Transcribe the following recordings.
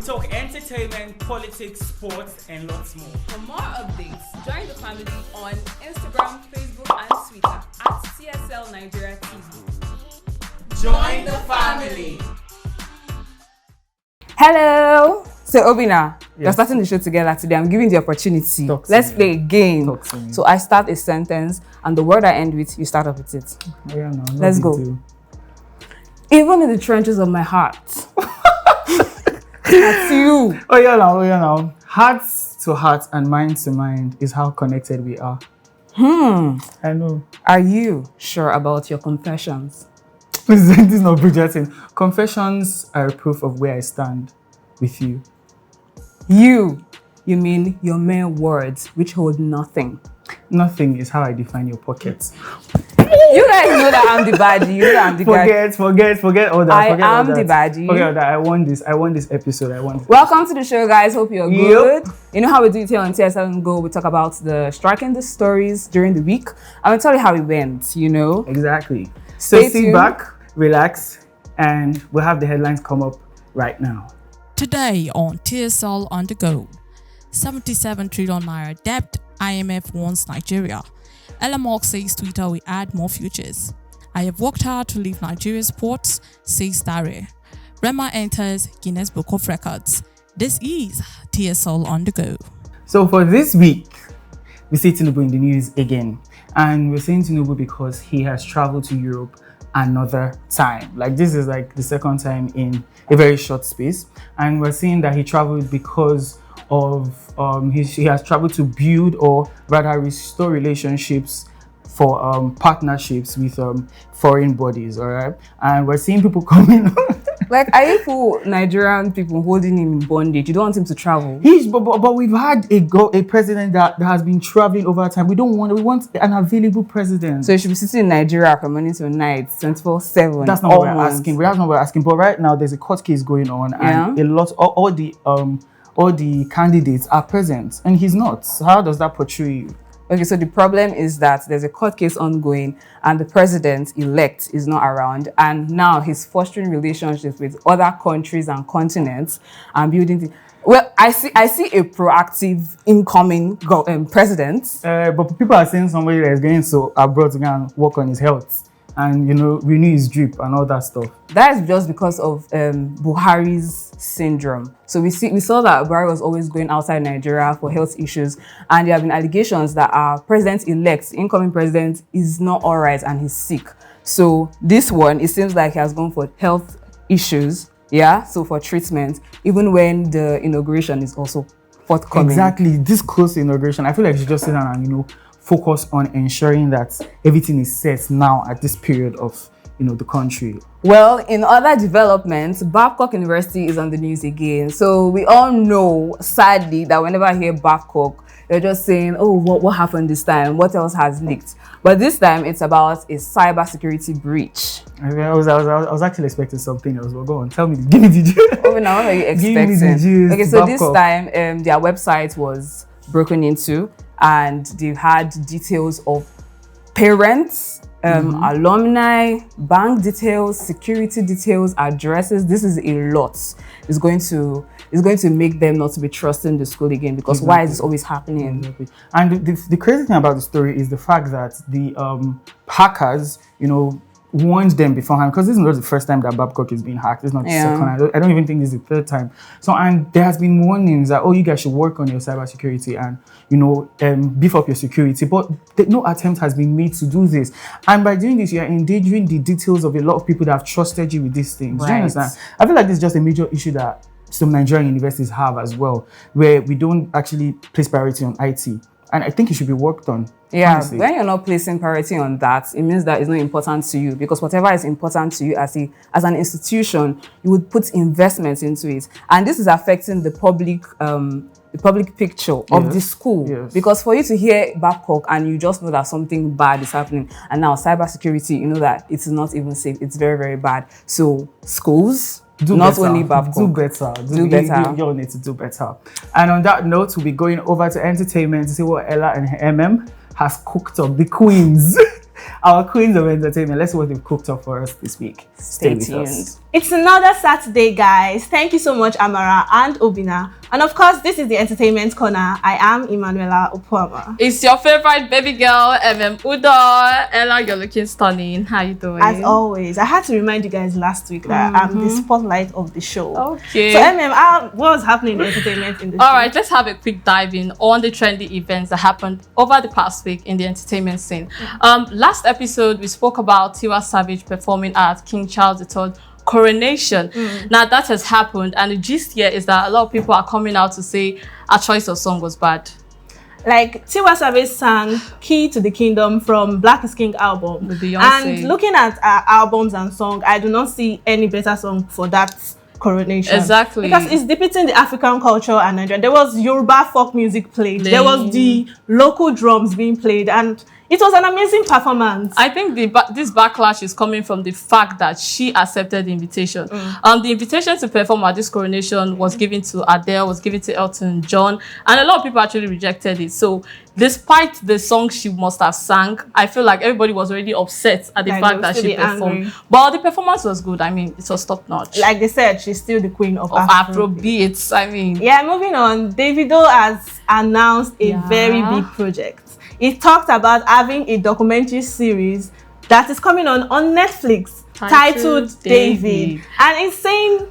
We talk entertainment, politics, sports, and lots more. For more updates, join the family on Instagram, Facebook, and Twitter at TSLNIGERIA TV. Join the family. Hello. So Obina, you're starting the show together today. I'm giving the opportunity. Let's play a game. So I start a sentence, and the word I end with, you start off with it. Oh, yeah, no, let's go. Even in the trenches of my heart. That's you. Oh yeah, now. Heart to heart and mind to mind is how connected we are. I know. Are you sure about your confessions? This is not Bridgerton. Confessions are a proof of where I stand with you. You mean your mere words which hold nothing. Nothing is how I define your pockets. You guys know that I'm the baddie. You know that I'm the guy. Forget all that. I am the baddie. Forget all that. I won this episode. Welcome to the show, guys. Hope you're good. You know how we do it here on TSLNIGERIA. We talk about the striking the stories during the week. I'm gonna tell you how it went, you know. Exactly. So sit back, relax, and we'll have the headlines come up right now. Today on TSLNIGERIA, 77 trillion naira debt, IMF warns Nigeria. Elon Musk says Twitter will add more futures. I have worked hard to leave Nigeria's ports, says Dare. Rema enters Guinness Book of Records. This is TSLNIGERIA. So for this week, we see Tinubu in the news again. And we're saying Tinubu because he has traveled to Europe another time. Like this is like the second time in a very short space. And we're saying that he traveled because of he has traveled to build or rather restore relationships for partnerships with foreign bodies, all right? And we're seeing people coming like, are you for Nigerian people holding him in bondage? You don't want him to travel? But we've had a president that has been traveling over time. We want an available president. So he should be sitting in Nigeria from morning to night, 24/7. That's not what we're asking. That's not what we're asking. But right now there's a court case going on, and all the candidates are present, and he's not. So how does that portray you? Okay, so the problem is that there's a court case ongoing and the president-elect is not around, and now he's fostering relationships with other countries and continents and building well, I see a proactive incoming president. But people are saying somebody that is going to abroad to go and work on his health and, you know, renew his drip and all that stuff. That is just because of Buhari's syndrome. So we saw that Buhari was always going outside Nigeria for health issues, and there have been allegations that our president-elect, incoming president, is not all right and he's sick. So this one, it seems like he has gone for health issues, so for treatment, even when the inauguration is also forthcoming. Exactly, this close to inauguration, I feel like you should just sit down and, you know, focus on ensuring that everything is set now at this period of, you know, the country. Well, in other developments, Babcock University is on the news again. So we all know, sadly, that whenever I hear Babcock, you're just saying, oh, what happened this time? What else has leaked? But this time, it's about a cybersecurity breach. I was actually expecting something else. But go on, tell me, give me the juice. Oh, now what are you expecting? Give me the juice, okay, so Babcock. This time, their website was broken into, and they had details of parents, alumni, bank details, security details, addresses. This is a lot. It's going to make them not to be trusting the school again, because why is this always happening? Exactly. And the crazy thing about the story is the fact that the hackers, you know, warned them beforehand, because this is not the first time that Babcock is being hacked. It's not the second. I don't even think this is the third time. So, and there has been warnings that, oh, you guys should work on your cybersecurity and, you know, beef up your security. But no attempt has been made to do this. And by doing this, you are endangering the details of a lot of people that have trusted you with these things. Right. Do you understand? I feel like this is just a major issue that some Nigerian universities have as well, where we don't actually place priority on IT. And I think it should be worked on. Yeah, honestly. When you're not placing priority on that, it means that it's not important to you, because whatever is important to you as an institution, you would put investments into it. And this is affecting the public picture of the school. Yes. Because for you to hear Babcock and you just know that something bad is happening, and now cybersecurity, you know that it's not even safe, it's very, very bad. So schools, not only Babcock. Do better. You all need to do better. And on that note, we'll be going over to entertainment to see what Ella and her MM has cooked up. The queens our queens of entertainment. Let's see what they've cooked up for us this week. Stay with us. It's another Saturday, guys. Thank you so much, Amara and Obina. And of course, this is the Entertainment Corner. I am Emanuela Opuama. It's your favorite baby girl, Udo. Ella, you're looking stunning. How you doing? As always, I had to remind you guys last week that I'm the spotlight of the show. Okay. So, what was happening in the entertainment industry? All right, let's have a quick dive in on the trendy events that happened over the past week in the entertainment scene. Last episode, we spoke about Tiwa Savage performing at King Charles III coronation. Now that has happened, and the gist here is that a lot of people are coming out to say our choice of song was bad. Like, Tiwa Savage sang Key to the Kingdom from Black is King album. With Beyonce. And looking at our albums and songs, I do not see any better song for that coronation. Exactly. Because it's depicting the African culture and Nigeria. There was Yoruba folk music played. There was the local drums being played, and it was an amazing performance. I think this backlash is coming from the fact that she accepted the invitation. The invitation to perform at this coronation was given to Adele, was given to Elton John, and a lot of people actually rejected it. So despite the song she must have sang, I feel like everybody was already upset at the fact that she performed. Angry. But the performance was good. I mean, it was top notch. Like they said, she's still the queen of Afrobeats. I mean, yeah, moving on. Davido has announced a very big project. He talked about having a documentary series that is coming on Netflix titled David. And it's saying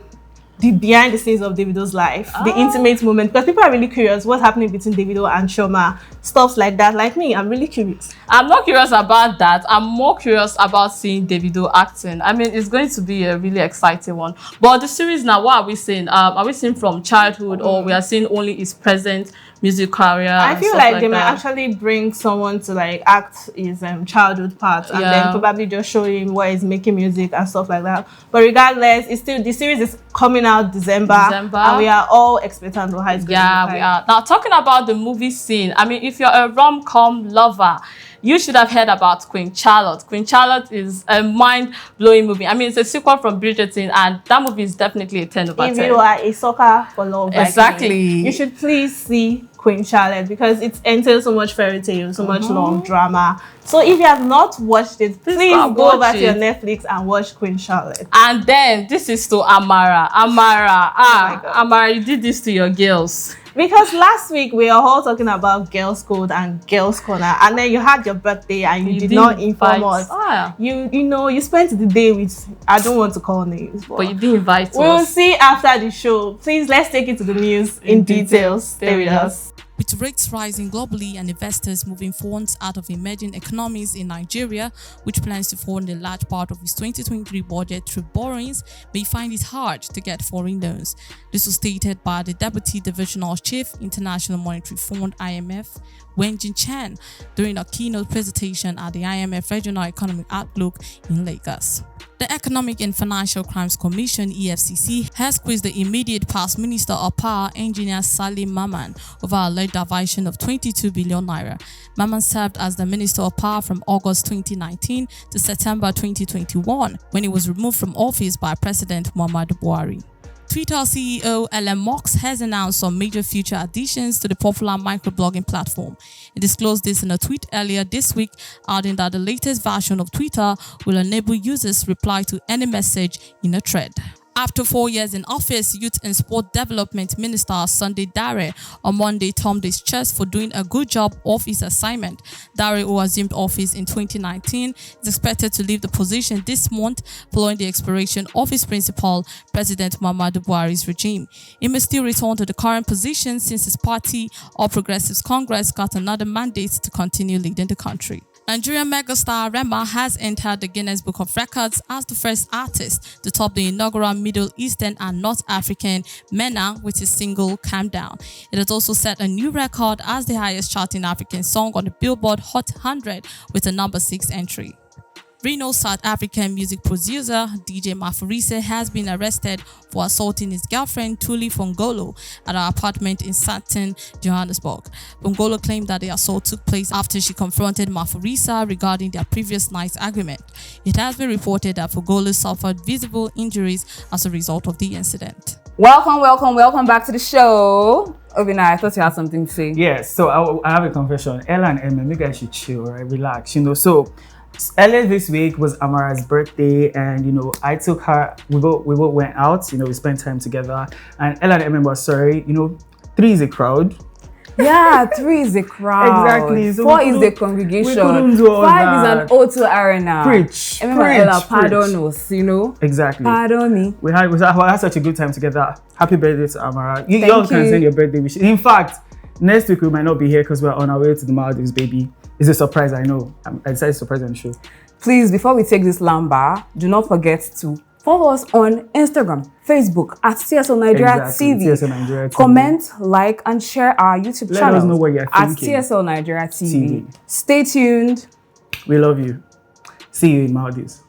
the behind the scenes of Davido's life, the intimate moment, because people are really curious what's happening between Davido and Shoma, stuff like that. Like me, I'm really curious. I'm not curious about that. I'm more curious about seeing Davido acting. I mean, it's going to be a really exciting one. But the series now, what are we seeing? Are we seeing from childhood, or we are seeing only his present music career? I feel like they might actually bring someone to like act his childhood part, and then probably just show him where he's making music and stuff like that. But regardless, it's still, the series is coming out December, and we are all expectant of how it's going to be. We are. Now, talking about the movie scene, I mean, if you're a rom-com lover, you should have heard about Queen Charlotte. Queen Charlotte is a mind-blowing movie. I mean, it's a sequel from Bridgerton, and that movie is definitely a 10 over 10. If you are a sucker for love, exactly, like me, you should please see Queen Charlotte, because it entails so much fairy tale, so much long drama. So if you have not watched it, please go over to your Netflix and watch Queen Charlotte. And then this is to Amara. Amara, you did this to your girls. Because last week we were all talking about Girls Code and Girls Corner, and then you had your birthday and you did not inform us. You spent the day with, I don't want to call names, but you didn't invite us. We'll see after the show. Please, let's take it to the news in details. Stay with us. With rates rising globally and investors moving funds out of emerging economies in Nigeria, which plans to fund a large part of its 2023 budget through borrowings, may find it hard to get foreign loans. This was stated by the Deputy Divisional Chief, International Monetary Fund (IMF), Wenjin Chan, during a keynote presentation at the IMF Regional Economic Outlook in Lagos. The Economic and Financial Crimes Commission (EFCC) has quizzed the immediate past Minister of Power, Engineer Salim Maman, over alleged diversion of 22 billion naira. Maman served as the Minister of Power from August 2019 to September 2021, when he was removed from office by President Muhammadu Buhari. Twitter CEO Elon Musk has announced some major future additions to the popular microblogging platform. He disclosed this in a tweet earlier this week, adding that the latest version of Twitter will enable users to reply to any message in a thread. After 4 years in office, Youth and Sport Development Minister Sunday Dare on Monday thumped his chest for doing a good job of his assignment. Dare, who assumed office in 2019, is expected to leave the position this month following the expiration of his principal, President Muhammadu Buhari's regime. He may still return to the current position since his party, All Progressives Congress, got another mandate to continue leading the country. Nigerian megastar Rema has entered the Guinness Book of Records as the first artist to top the inaugural Middle Eastern and North African MENA with his single Calm Down. It has also set a new record as the highest charting African song on the Billboard Hot 100 with a number 6 entry. Renowned South African music producer DJ Maphorisa has been arrested for assaulting his girlfriend Tuli Fongolo at her apartment in Sandton, Johannesburg. Fongolo claimed that the assault took place after she confronted Maphorisa regarding their previous night's argument. It has been reported that Fongolo suffered visible injuries as a result of the incident. Welcome back to the show. Obina, I thought you had something to say. Yes, so I have a confession. Ella and Emma, you guys should chill, right? Relax, So Earlier this week was Amara's birthday, and you know, I took her. We both went out. You know, we spent time together. And Ella and Emma was sorry. You know, 3 is a crowd. Yeah, 3 is a crowd. Exactly. So 4 is the congregation. We couldn't do all 5 that. is an O2 arena. Preach. Emma and Ella, pardon us, you know. Exactly. Pardon me. We had such a good time together. Happy birthday to Amara. You Thank all can you. send your birthday wishes. In fact, next week we might not be here because we're on our way to the Maldives, baby. It's a surprise, I know. I decided to surprise on the show. Please, before we take this lamba, do not forget to follow us on Instagram, Facebook at TSLNIGERIA TV. TSLNIGERIA TV. Comment, like, and share our YouTube Let channel us know what you're at thinking. TSLNIGERIA TV. TV. Stay tuned. We love you. See you in Maldives.